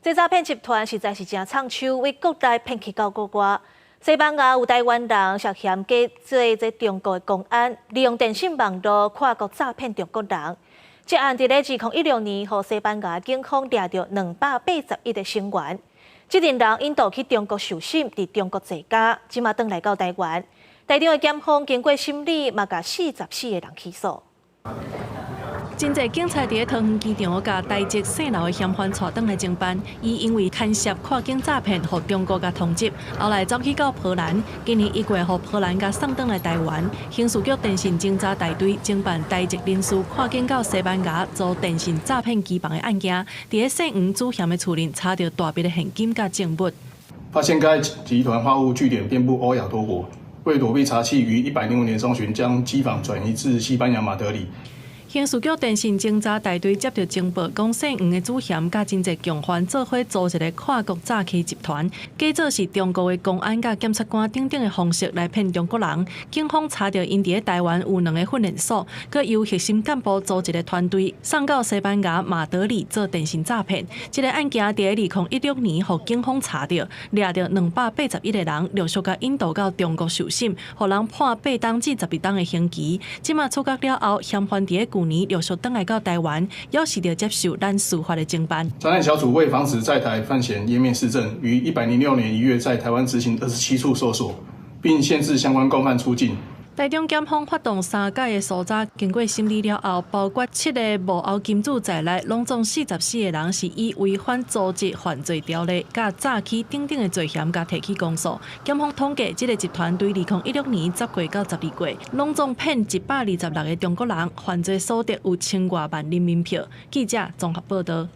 这诈骗集团实在是真抢手，为国内骗去到国外。西班牙有台湾人涉嫌假做中国的公安，利用电信网络跨国诈骗中国人。这案伫咧2016年，互西班牙警方抓到281个成员。这群人引导去中国受审，伫中国坐监，即马转来到台湾。台中的检方经过审理，嘛甲44个人起诉。真侪警察伫咧桃园机场，甲台籍姓刘的嫌犯带转来侦办。伊因为牵涉跨境诈骗，互中国甲通缉，后来走去到波兰。今年1月，互波兰甲送转来台湾。刑事局电信侦查大队侦办台籍人士跨境到西班牙遭电信诈骗机房的案件，伫咧姓黄主嫌的厝内查到大笔的现金甲证物。发现该集团货物据点遍布欧亚多国，为躲避查缉，于105年中旬将机房转移至西班牙马德里。刑事局电信侦查大队接到情报，讲姓黄的主嫌甲真侪共犯做伙组一个跨国诈欺集团，假做是中国的公安甲检察官等等的方式来骗中国人。警方查到因伫台湾有2个训练所，佮由核心干部组一个团队，送到西班牙马德里做电信诈骗。这个案件伫2016年，互警方查到，抓到281个人，陆续甲引渡到中国受审，互人判8档至12档的刑期。即马处决了后，嫌犯伫旧年陆续转来到台湾，要是要接受咱司法的侦办。专案小组为防止在台犯嫌颜面试证，于106年1月在台湾执行27处搜索，并限制相关共犯出境。台中检方发动3届的搜查，经过审理了后，包括7个幕后金主在内，拢总44个人是以违反组织犯罪条例、甲诈欺等等的罪嫌，甲提起公诉。检方统计，这个集团对2016年10月到12月，拢总骗126个中国人，犯罪所得有1000多万人民币。记者综合报道。